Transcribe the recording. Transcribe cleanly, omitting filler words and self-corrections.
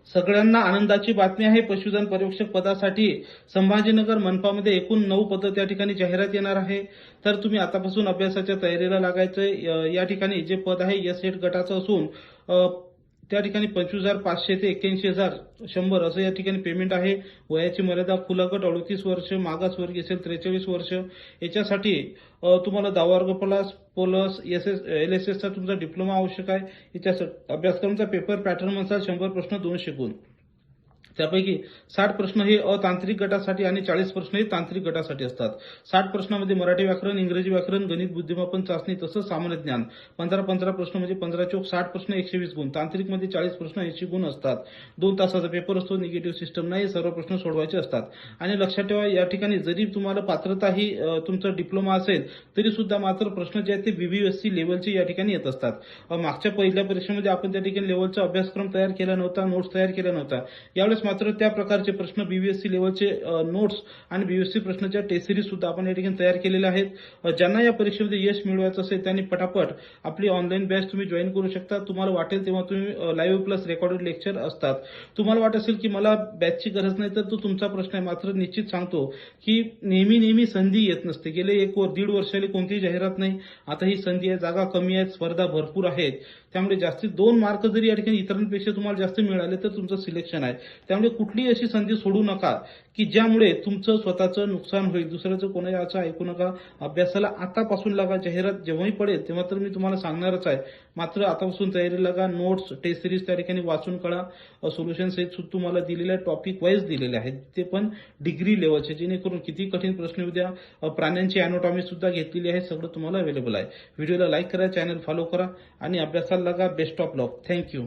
सगळ्यांना आनंदाची बातमी आहे। पशुधन पर्यवेक्षक पदासाठी संभाजीनगर मनपामध्ये एकूण 9 पदं त्या ठिकाणी जाहिरात येणार आहे। तर तुम्ही आतापासून अभ्यासाच्या तयारीला लागायचंय। या ठिकाणी जे पद आहे एस8 गटाचं असून त्या ठिकाणी 25,500 ते 81,100 असं या ठिकाणी पेमेंट आहे। वयाची मर्यादा खुला गट 38 वर्ष, मागासवर्गीय असेल 43 वर्ष। याच्यासाठी तुम्हाला 10 वर्ग प्लस LSS चा तुमचा डिप्लोमा आवश्यक आहे। याच्या अभ्यासक्रमाचा पेपर पॅटर्न अनुसार 100 प्रश्न 200 गुण। त्यापैकी 60 प्रश्न हे अतांत्रिक गटासाठी आणि 40 प्रश्न हे तांत्रिक गटासाठी असतात। 60 प्रश्नांमध्ये मराठी व्याकरण, इंग्रजी व्याकरण, गणित बुद्धिमापन चाचणी तसंच सामान्य ज्ञान 15 प्रश्न म्हणजे 15 चौक 60 प्रश्न 120 गुण। तांत्रिकमध्ये 40 प्रश्न 80 गुण असतात। 2 तासाचा पेपर असतो, निगेटिव्ह सिस्टम नाही, सर्व प्रश्न सोडवायचे असतात। आणि लक्षात ठेवा या ठिकाणी जरी तुम्हाला पात्रता ही तुमचा डिप्लोमा असेल तरी सुद्धा मात्र प्रश्न जे आहेत ते BBSC लेवलचे या ठिकाणी येत असतात। मागच्या पहिल्या परीक्षेमध्ये आपण त्या ठिकाणी लेवलचा अभ्यासक्रम तयार केला नव्हता, नोट्स तयार केला नव्हता। यावेळेस मात्र त्या प्रकारचे प्रश्न BBSC लेवलचे नोट्स आणि BBSC प्रश्नाच्या टेस्ट सिरीज सुद्धा आपण या ठिकाणी तयार केलेल्या आहेत। ज्यांना या परीक्षेमध्ये यश मिळवायचं असेल त्यांनी पटापट आपली ऑनलाईन बॅच तुम्ही जॉईन करू शकता। तुम्हाला वाटेल तेव्हा तुम्ही लाईव्ह प्लस रेकॉर्डेड लेक्चर असतात। तुम्हाला वाटत असेल की मला बॅचची गरज नाही तर तो तुमचा प्रश्न आहे। मात्र निश्चित सांगतो की नेहमी संधी येत नसते। गेले 1-1.5 वर्षाले कोणतीही जाहिरात नाही। आता ही संधी आहे, जागा कमी आहेत, स्पर्धा भरपूर आहेत। त्यामुळे जास्तीत 2 मार्क जरी या ठिकाणी इतरांपेक्षा तुम्हाला जास्त मिळाले तर तुमचं सिलेक्शन आहे। त्यामुळे कुठलीही अशी संधी सोडू नका की ज्यामुळे तुमचं स्वतःचं नुकसान होईल। दुसऱ्याचं कोणाचं ऐकू नका। अभ्यासाला आतापासून लागा। जाहिरात जेव्हाही पडेल तेव्हा तर मी तुम्हाला सांगणारच आहे। मात्र आतापासून तयारी लागा। नोट्स, टेस्ट सिरीज त्या ठिकाणी वाचून काढा। सोल्युशन सहित सुद्धा तुम्हाला दिलेले आहे, टॉपिक वाईज दिलेले आहेत, ते पण डिग्री लेवलचे, जेणेकरून किती कठीण प्रश्न येऊ द्या, प्राण्यांची अॅनाटॉमी सुद्धा घेतलेली आहे। सगळं तुम्हाला अवेलेबल आहे। व्हिडिओला लाईक करा, चॅनल फॉलो करा आणि अभ्यासाला लागा। Best of luck. थँक्यू।